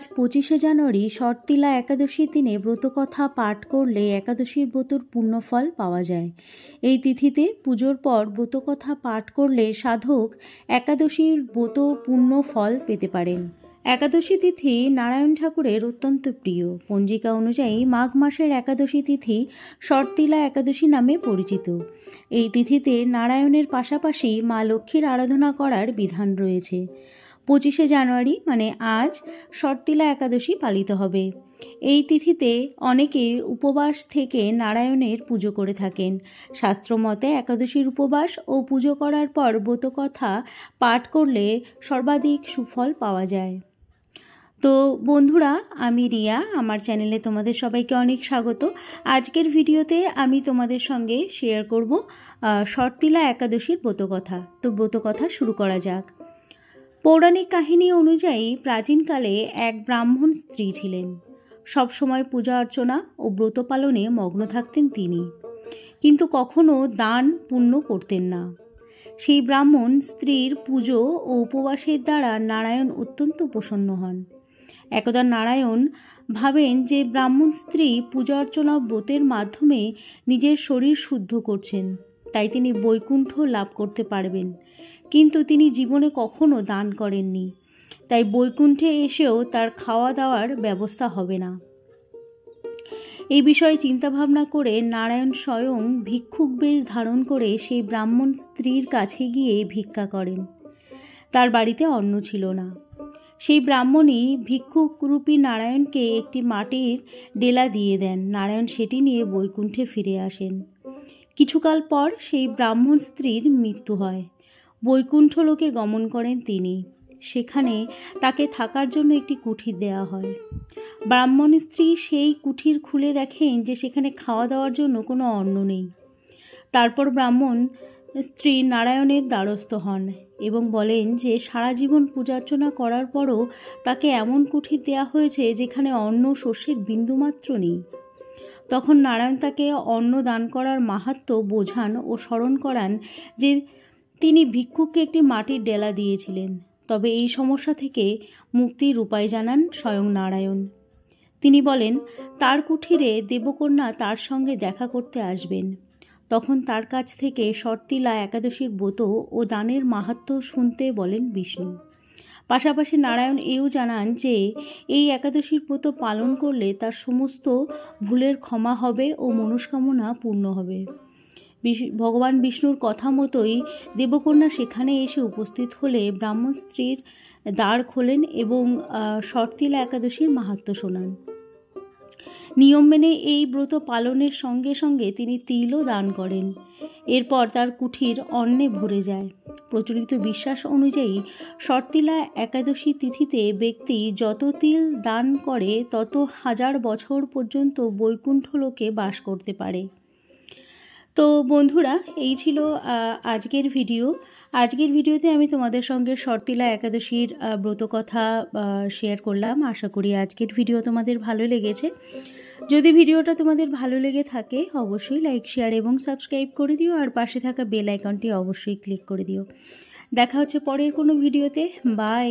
আজ 25শে জানুয়ারি শর্তিলা একাদশীর দিনে ব্রতকথা পাঠ করলে একাদশীর ব্রতর পুণ্যফল পাওয়া যায়। এই তিথিতে পুজোর পর ব্রতকথা পাঠ করলে সাধক একাদশীর ব্রত পুণ্য ফল পেতে পারেন। একাদশী তিথি নারায়ণ ঠাকুরের অত্যন্ত প্রিয়। পঞ্জিকা অনুযায়ী মাঘ মাসের একাদশী তিথি শর্তিলা একাদশী নামে পরিচিত। এই তিথিতে নারায়ণের পাশাপাশি মা লক্ষ্মীর আরাধনা করার বিধান রয়েছে। 25শে জানুয়ারি মানে আজ শর্তিলা একাদশী পালিত হবে। এই তিথিতে অনেকে উপবাস থেকে নারায়ণের পুজো করে থাকেন। শাস্ত্রমতে একাদশীর উপবাস ও পুজো করার পর ব্রতকথা পাঠ করলে সর্বাধিক সুফল পাওয়া যায়। তো বন্ধুরা, আমি রিয়া, আমার চ্যানেলে তোমাদের সবাইকে অনেক স্বাগত। আজকের ভিডিওতে আমি তোমাদের সঙ্গে শেয়ার করব শর্তিলা একাদশীর ব্রতকথা। তো ব্রতকথা শুরু করা যাক। পৌরাণিক কাহিনী অনুযায়ী প্রাচীনকালে এক ব্রাহ্মণ স্ত্রী ছিলেন। সবসময় পূজা অর্চনা ও ব্রত পালনে মগ্ন থাকতেন তিনি, কিন্তু কখনো দান পুণ্য করতেন না। সেই ব্রাহ্মণ স্ত্রীর পুজো ও উপবাসের দ্বারা নারায়ণ অত্যন্ত প্রসন্ন হন। একদা নারায়ণ ভাবেন যে ব্রাহ্মণ স্ত্রী পূজা অর্চনা ব্রতের মাধ্যমে নিজের শরীর শুদ্ধ করছেন, তাই তিনি বৈকুণ্ঠ লাভ করতে পারবেন। কিন্তু তিনি জীবনে কখনো দান করেননি, তাই বৈকুণ্ঠে এসেও তার খাওয়া দাওয়ার ব্যবস্থা হবে না। এই বিষয়ে চিন্তাভাবনা করে নারায়ণ স্বয়ং ভিক্ষুক বেশ ধারণ করে সেই ব্রাহ্মণ স্ত্রীর কাছে গিয়ে ভিক্ষা করেন। তার বাড়িতে অন্ন ছিল না। সেই ব্রাহ্মণই ভিক্ষুকরূপী নারায়ণকে একটি মাটির ডেলা দিয়ে দেন। নারায়ণ সেটি নিয়ে বৈকুণ্ঠে ফিরে আসেন। কিছুকাল পর সেই ব্রাহ্মণ স্ত্রীর মৃত্যু হয়। বৈকুণ্ঠ লোকে গমন করেন তিনি। সেখানে তাকে থাকার জন্য একটি কুঠির দেওয়া হয়। ব্রাহ্মণ স্ত্রী সেই কুঠির খুলে দেখেন যে সেখানে খাওয়া দাওয়ার জন্য কোনো অন্ন নেই। তারপর ব্রাহ্মণ স্ত্রী নারায়ণের দ্বারস্থ হন এবং বলেন যে সারা জীবন পূজার্চনা করার পরও তাকে এমন কুঠির দেওয়া হয়েছে যেখানে অন্ন শস্যের বিন্দুমাত্র নেই। তখন নারায়ণ তাকে অন্ন দান করার মাহাত্ম্য বোঝান ও স্মরণ করান যে তিনি ভিক্ষুককে একটি মাটির ডেলা দিয়েছিলেন। তবে এই সমস্যা থেকে মুক্তির উপায় জানান স্বয়ং নারায়ণ। তিনি বলেন তার কুঠিরে দেবকন্যা তার সঙ্গে দেখা করতে আসবেন। তখন তার কাছ থেকে শর্তিলা একাদশীর ব্রত ও দানের মাহাত্ম্য শুনতে বলেন বিষ্ণু। পাশাপাশি নারায়ণ এও জানান যে এই একাদশীর ব্রত পালন করলে তার সমস্ত ভুলের ক্ষমা হবে ও মনস্কামনা পূর্ণ হবে। ভগবান বিষ্ণুর কথা মতোই দেবকন্যা সেখানে এসে উপস্থিত হলে ব্রাহ্মণ স্ত্রীর দ্বার খোলেন এবং শর্তিলা একাদশীর মাহাত্ম্য শোনান। নিয়ম মেনে এই ব্রত পালনের সঙ্গে সঙ্গে তিনি তিলও দান করেন। এরপর তার কুঠির অন্নে ভরে যায়। প্রচলিত বিশ্বাস অনুযায়ী শর্তিলা একাদশী তিথিতে ব্যক্তি যত তিল দান করে তত 1000 বছর পর্যন্ত বৈকুণ্ঠ লোকে বাস করতে পারে। তো বন্ধুরা, এই ছিল আজকের ভিডিও। আজকের ভিডিওতে আমি তোমাদের সঙ্গে শর্তিলা একাদশীর ব্রতকথা শেয়ার করলাম। আশা করি আজকের ভিডিও তোমাদের ভালো লেগেছে। যদি ভিডিওটা তোমাদের ভালো লেগে থাকে অবশ্যই লাইক, শেয়ার এবং সাবস্ক্রাইব করে দিও, আর পাশে থাকা বেল আইকনটি অবশ্যই ক্লিক করে দিও। দেখা হচ্ছে পরের কোনো ভিডিওতে। বাই।